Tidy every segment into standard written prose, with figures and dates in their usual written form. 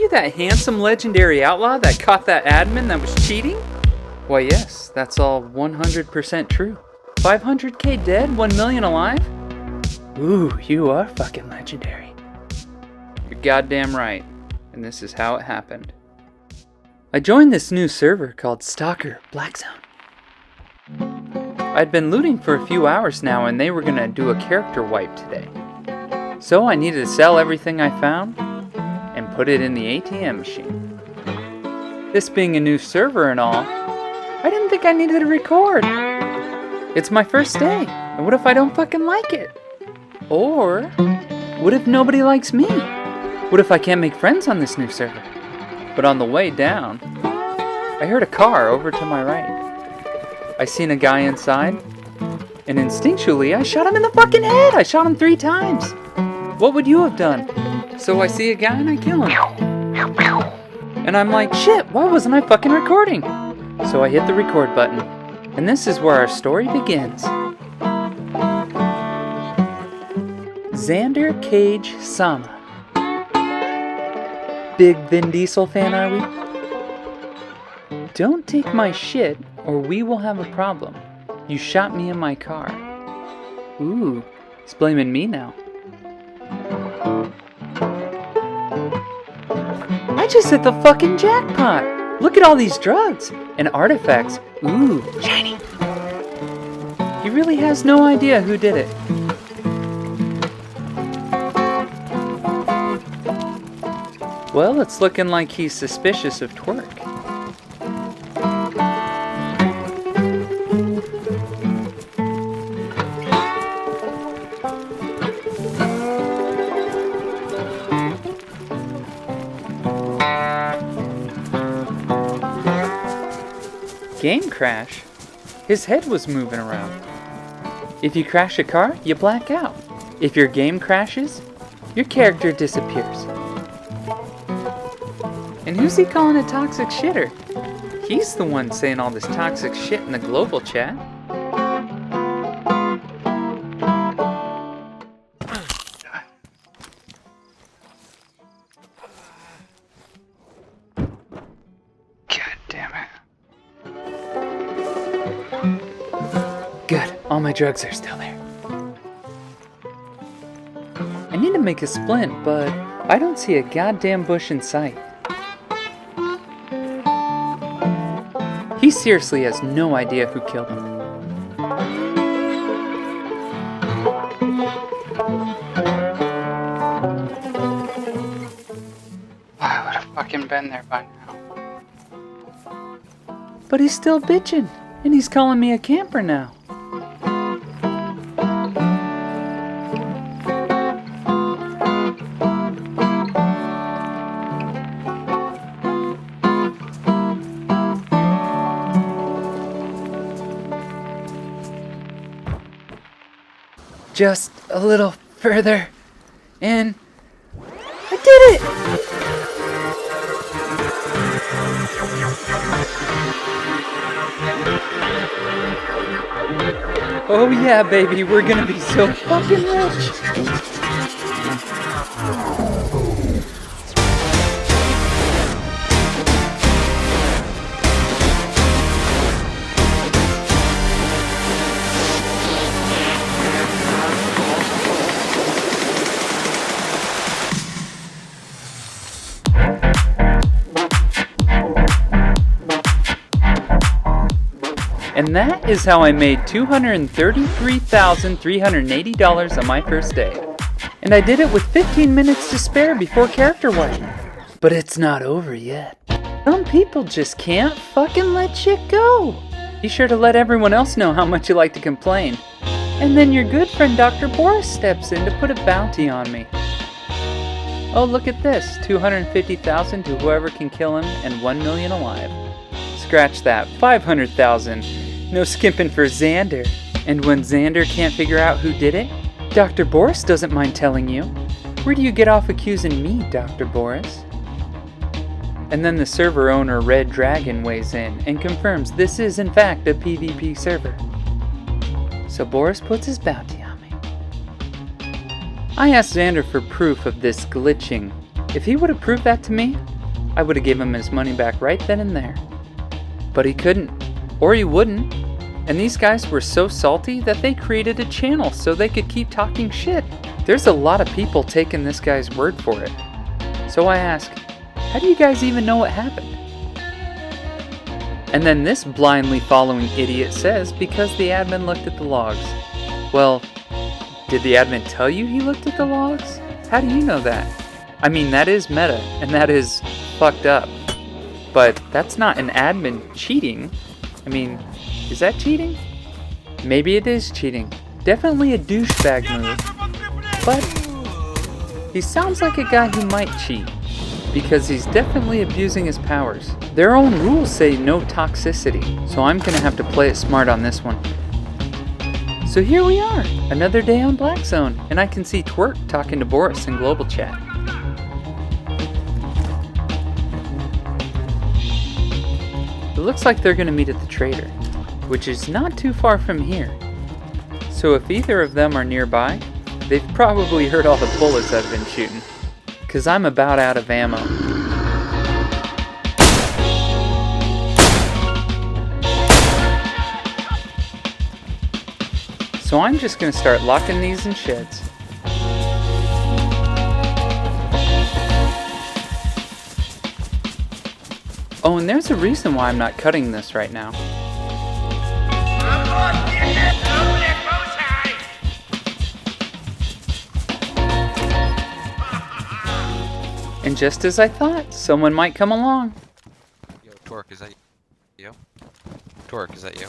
you that handsome legendary outlaw that caught that admin that was cheating? Why yes, that's all 100% true. 500k dead, 1 million alive? Ooh, you are fucking legendary. You're goddamn right, and this is how it happened. I joined this new server called Stalker Black Zone. I'd been looting for a few hours now and they were gonna do a character wipe today. So I needed to sell everything I found and put it in the ATM machine. This being a new server and all, I didn't think I needed to record. It's my first day, and what if I don't fucking like it? Or, what if nobody likes me? What if I can't make friends on this new server? But on the way down, I heard a car over to my right. I seen a guy inside, and instinctually I shot him in the fucking head! I shot him 3 times! What would you have done? So I see a guy and I kill him. And I'm like, shit, why wasn't I fucking recording? So I hit the record button. And this is where our story begins. Xander Cage Sama. Big Vin Diesel fan, are we? Don't take my shit or we will have a problem. You shot me in my car. Ooh, he's blaming me now. I just hit the fucking jackpot! Look at all these drugs and artifacts. Ooh, shiny. He really has no idea who did it. Well, it's looking like he's suspicious of twerk. Game crash? His head was moving around. If you crash a car, you black out. If your game crashes, your character disappears. And who's he calling a toxic shitter? He's the one saying all this toxic shit in the global chat. Good, all my drugs are still there. I need to make a splint, but I don't see a goddamn bush in sight. He seriously has no idea who killed him. I would have fucking been there by now. But he's still bitching, and he's calling me a camper now. Just a little further, and I did it! Oh yeah, baby, we're gonna be so fucking rich! And that is how I made $233,380 on my first day. And I did it with 15 minutes to spare before character wipe. But it's not over yet. Some people just can't fucking let shit go. Be sure to let everyone else know how much you like to complain. And then your good friend Dr. Boris steps in to put a bounty on me. Oh, look at this. $250,000 to whoever can kill him and 1 million alive. Scratch that. 500,000. No skimping for Xander. And when Xander can't figure out who did it, Dr. Boris doesn't mind telling you. Where do you get off accusing me, Dr. Boris? And then the server owner, Red Dragon, weighs in and confirms this is in fact a PvP server. So Boris puts his bounty on me. I asked Xander for proof of this glitching. If he would have proved that to me, I would have given him his money back right then and there. But he couldn't, or he wouldn't. And these guys were so salty that they created a channel so they could keep talking shit. There's a lot of people taking this guy's word for it. So I ask, how do you guys even know what happened? And then this blindly following idiot says because the admin looked at the logs. Well, did the admin tell you he looked at the logs? How do you know that? I mean, that is meta, and that is fucked up. But that's not an admin cheating. I mean, is that cheating? Maybe it is cheating. Definitely a douchebag move. But he sounds like a guy who might cheat, because he's definitely abusing his powers. Their own rules say no toxicity, so I'm gonna have to play it smart on this one. So here we are, another day on Black Zone, and I can see Twerk talking to Boris in global chat. It looks like they're gonna meet at the trader, which is not too far from here. So if either of them are nearby, they've probably heard all the bullets I've been shooting, cause I'm about out of ammo. So I'm just gonna start locking these in sheds. Oh, and there's a reason why I'm not cutting this right now. And just as I thought, someone might come along. Yo, Torque, is that you? Torque, is that you?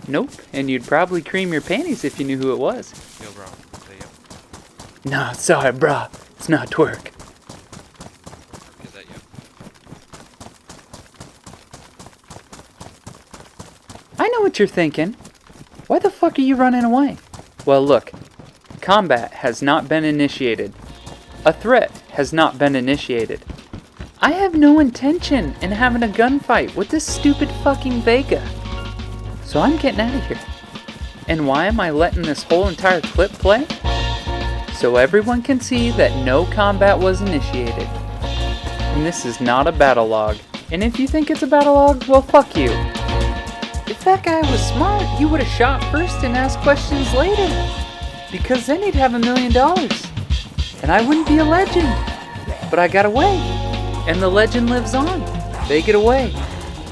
Nope, and you'd probably cream your panties if you knew who it was. Yo, bro, is that you? Nah, sorry, brah. It's not Twerk. Is that you? I know what you're thinking. Why the fuck are you running away? Well, look. Combat has not been initiated. A threat has not been initiated. I have no intention in having a gunfight with this stupid fucking Vega. So I'm getting out of here. And why am I letting this whole entire clip play? So everyone can see that no combat was initiated. And this is not a battle log. And if you think it's a battle log, well, fuck you. If that guy was smart, he would have shot first and asked questions later. Because then he'd have $1 million. And I wouldn't be a legend. But I got away. And the legend lives on. They get away.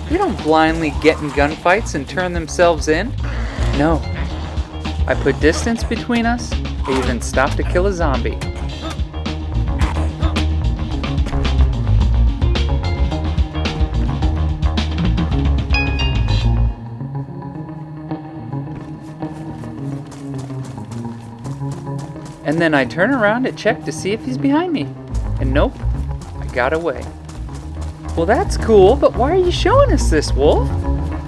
They don't blindly get in gunfights and turn themselves in. No. I put distance between us. I even stopped to kill a zombie. And then I turn around to check to see if he's behind me. And nope, I got away. Well, that's cool, but why are you showing us this, Wolf?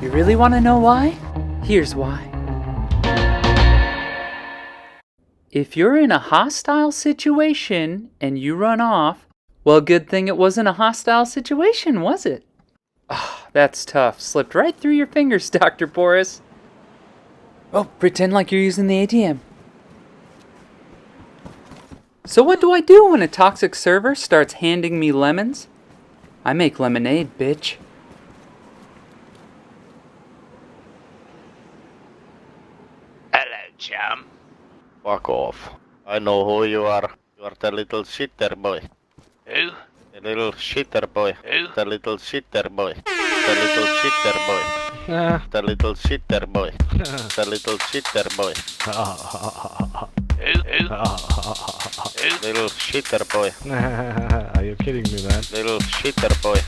You really want to know why? Here's why. If you're in a hostile situation and you run off, well, good thing it wasn't a hostile situation, was it? Ah, that's tough. Slipped right through your fingers, Dr. Boris. Oh, pretend like you're using the ATM. So what do I do when a toxic server starts handing me lemons? I make lemonade, bitch. Hello, chum. Fuck off. I know who you are. You are the little shitter boy. Who? The little shitter boy. Who? The little shitter boy. The little shitter boy. The little shitter boy. The little shitter boy. Who? Little shitter boy. Are you kidding me, man? Little shitter boy.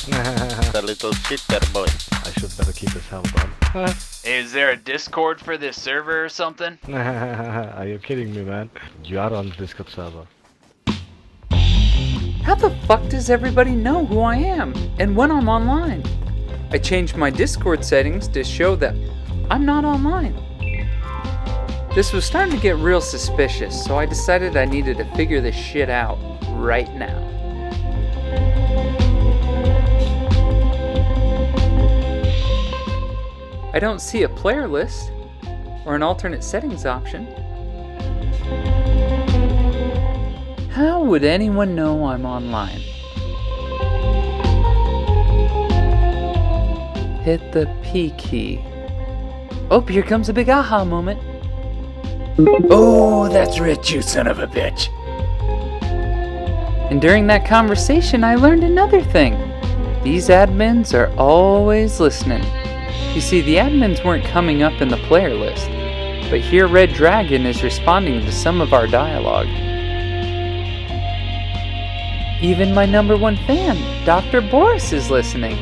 The little shitter boy. I should better keep his helmet on. Is there a Discord for this server or something? Are you kidding me, man? You are on the Discord server. How the fuck does everybody know who I am and when I'm online? I changed my Discord settings to show that I'm not online. This was starting to get real suspicious, so I decided I needed to figure this shit out right now. I don't see a player list or an alternate settings option. How would anyone know I'm online? hit the P key. Oh, here comes a big aha moment. Oh, that's rich, you son of a bitch. And during that conversation, I learned another thing. These admins are always listening. You see, the admins weren't coming up in the player list, but here Red Dragon is responding to some of our dialogue. Even my #1 fan, Dr. Boris, is listening.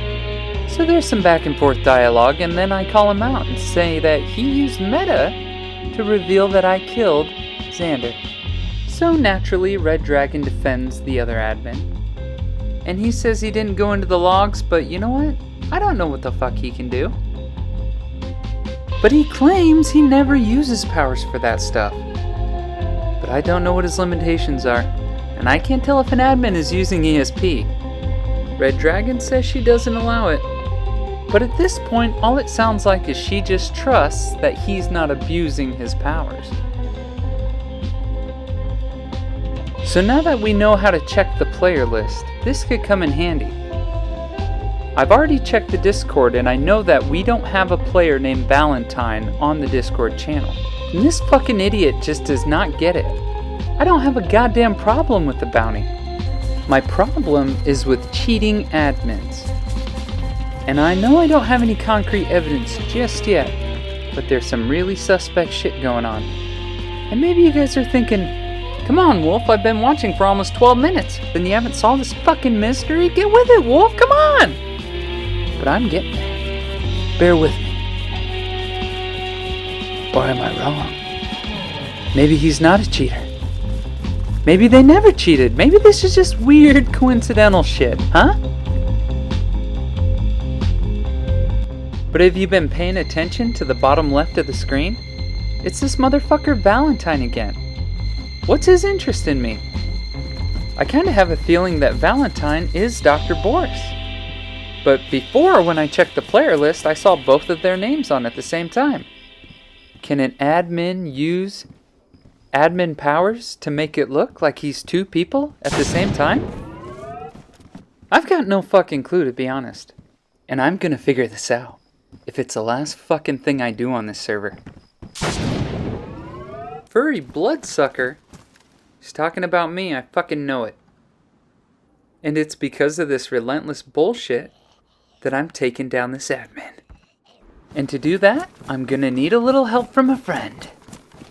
So there's some back and forth dialogue, and then I call him out and say that he used meta to reveal that I killed Xander. So naturally, Red Dragon defends the other admin. And he says he didn't go into the logs, but you know what? I don't know what the fuck he can do. But he claims he never uses powers for that stuff. But I don't know what his limitations are, and I can't tell if an admin is using ESP. Red Dragon says she doesn't allow it. But at this point, all it sounds like is she just trusts that he's not abusing his powers. So now that we know how to check the player list, this could come in handy. I've already checked the Discord and I know that we don't have a player named Valentine on the Discord channel. And this fucking idiot just does not get it. I don't have a goddamn problem with the bounty. My problem is with cheating admins. And I know I don't have any concrete evidence just yet, but there's some really suspect shit going on. And maybe you guys are thinking, come on, Wolf, I've been watching for almost 12 minutes. Then you haven't solved this fucking mystery? Get with it, Wolf, come on! But I'm getting there. Bear with me. Or am I wrong? Maybe he's not a cheater. Maybe they never cheated. Maybe this is just weird coincidental shit, huh? But have you been paying attention to the bottom left of the screen? It's this motherfucker Valentine again. What's his interest in me? I kinda have a feeling that Valentine is Dr. Boris. But before, when I checked the player list, I saw both of their names on at the same time. Can an admin use admin powers to make it look like he's two people at the same time? I've got no fucking clue, to be honest. And I'm gonna figure this out. If it's the last fucking thing I do on this server. Furry bloodsucker? He's talking about me, I fucking know it. And it's because of this relentless bullshit that I'm taking down this admin. And to do that, I'm gonna need a little help from a friend.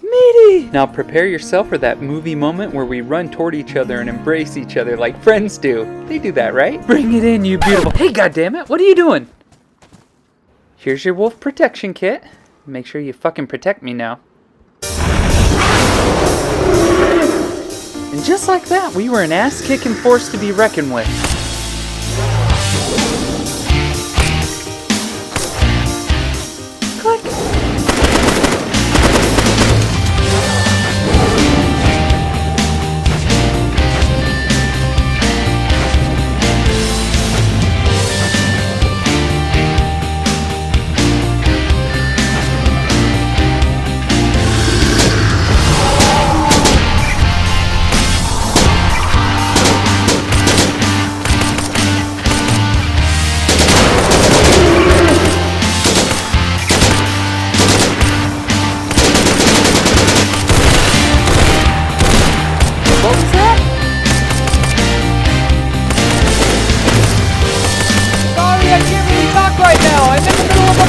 Meaty! Now prepare yourself for that movie moment where we run toward each other and embrace each other like friends do. They do that, right? Bring it in, you beautiful... Hey, goddammit, what are you doing? Here's your wolf protection kit. Make sure you fucking protect me now. And just like that, we were an ass-kicking force to be reckoned with. Click!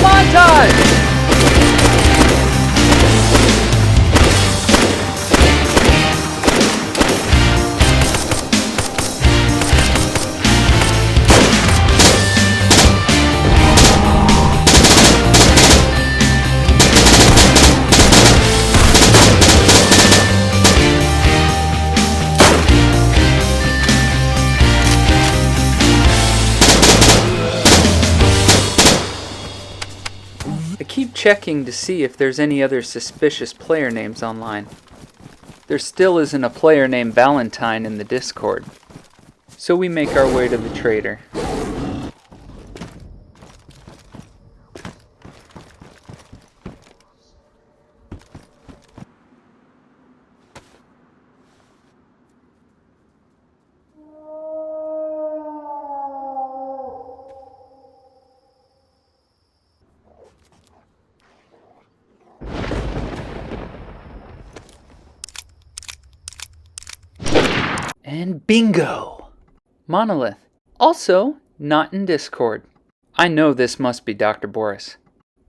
Montage! Checking to see if there's any other suspicious player names online. There still isn't a player named Valentine in the Discord. So we make our way to the trader. And bingo! Monolith. Also, not in Discord. I know this must be Dr. Boris.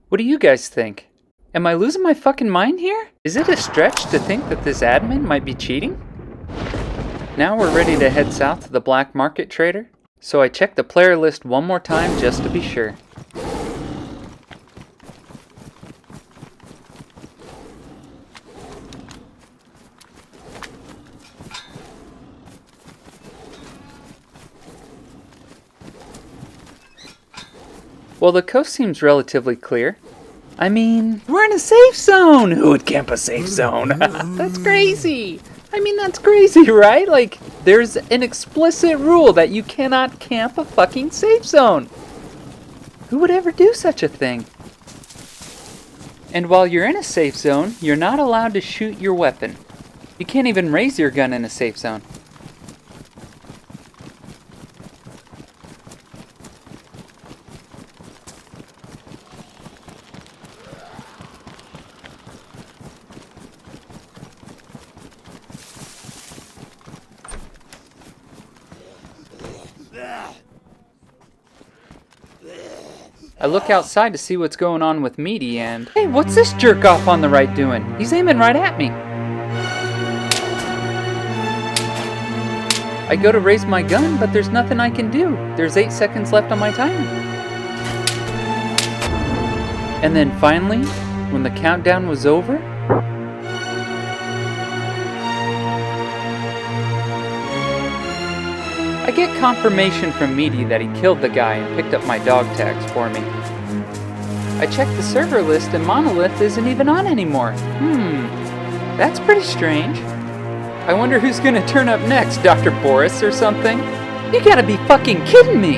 What do you guys think? Am I losing my fucking mind here? Is it a stretch to think that this admin might be cheating? Now we're ready to head south to the black market trader, so I checked the player list one more time just to be sure. Well, the coast seems relatively clear. I mean, we're in a safe zone! Who would camp a safe zone? That's crazy! I mean, that's crazy, right? Like, there's an explicit rule that you cannot camp a fucking safe zone. Who would ever do such a thing? And while you're in a safe zone, you're not allowed to shoot your weapon. You can't even raise your gun in a safe zone. I look outside to see what's going on with Meaty and... Hey, what's this jerk off on the right doing? He's aiming right at me. I go to raise my gun, but there's nothing I can do. There's 8 seconds left on my timer. And then finally, when the countdown was over... I get confirmation from Meaty that he killed the guy and picked up my dog tags for me. I checked the server list and Monolith isn't even on anymore. That's pretty strange. I wonder who's gonna turn up next, Dr. Boris or something? You gotta be fucking kidding me!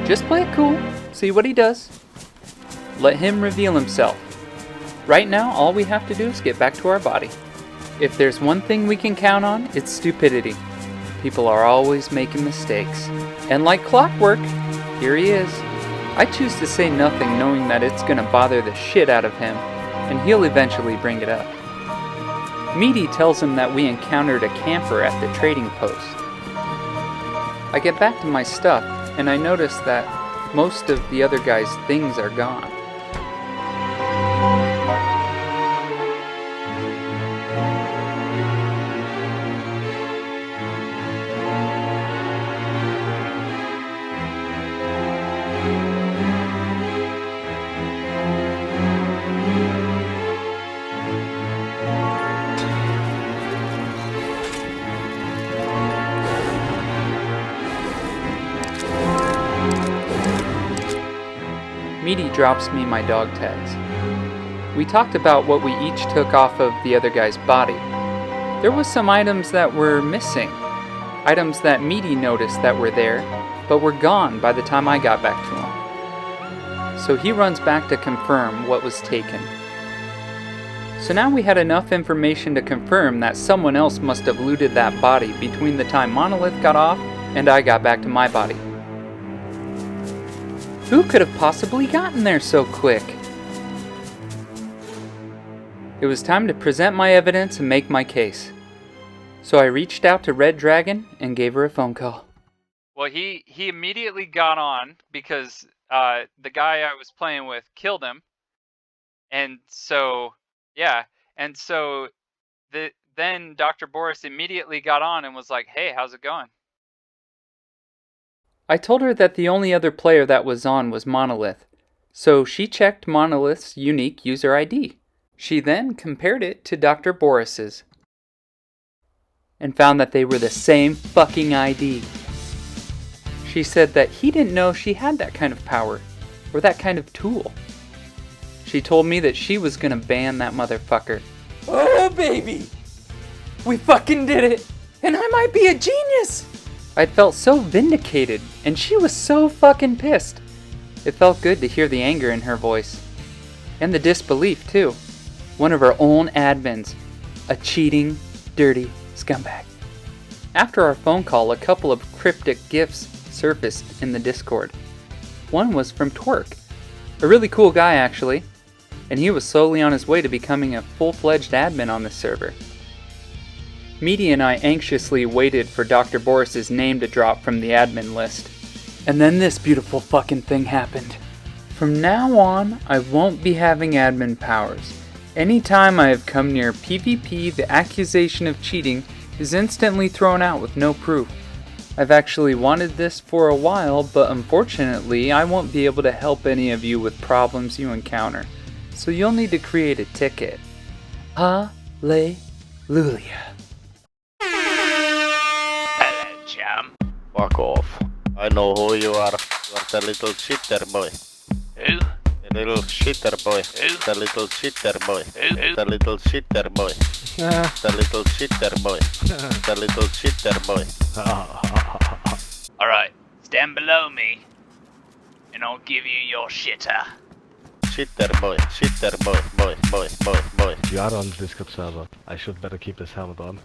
Just play it cool, see what he does. Let him reveal himself. Right now, all we have to do is get back to our body. If there's one thing we can count on, it's stupidity. People are always making mistakes. And like clockwork, here he is. I choose to say nothing knowing that it's gonna bother the shit out of him, and he'll eventually bring it up. Meaty tells him that we encountered a camper at the trading post. I get back to my stuff, and I notice that most of the other guy's things are gone. Meaty drops me my dog tags. We talked about what we each took off of the other guy's body. There was some items that were missing. Items that Meaty noticed that were there, but were gone by the time I got back to him. So he runs back to confirm what was taken. So now we had enough information to confirm that someone else must have looted that body between the time Monolith got off and I got back to my body. Who could have possibly gotten there so quick? It was time to present my evidence and make my case. So I reached out to Red Dragon and gave her a phone call. Well, he immediately got on because the guy I was playing with killed him. And so, yeah. And so then Dr. Boris immediately got on and was like, hey, how's it going? I told her that the only other player that was on was Monolith, so she checked Monolith's unique user ID. She then compared it to Dr. Boris's and found that they were the same fucking ID. She said that he didn't know she had that kind of power or that kind of tool. She told me that she was gonna ban that motherfucker. Oh baby! We fucking did it! And I might be a genius! I felt so vindicated, and she was so fucking pissed. It felt good to hear the anger in her voice. And the disbelief, too. One of our own admins. A cheating, dirty scumbag. After our phone call, a couple of cryptic gifs surfaced in the Discord. One was from Twerk. A really cool guy, actually. And he was slowly on his way to becoming a full-fledged admin on this server. Meaty and I anxiously waited for Dr. Boris's name to drop from the admin list. And then this beautiful fucking thing happened. From now on, I won't be having admin powers. Anytime I have come near PvP, the accusation of cheating is instantly thrown out with no proof. I've actually wanted this for a while, but unfortunately, I won't be able to help any of you with problems you encounter. So you'll need to create a ticket. Hallelujah. Hello, chum. Fuck off. I know who you are. You are the little shitter boy. Who? The little shitter boy. Who? The little shitter boy. Who? The little shitter boy. The little shitter boy. The little shitter boy. Alright, stand below me, and I'll give you your shitter. Shitter boy. Shitter boy. Boy. You are on the Discord server. I should better keep this helmet on.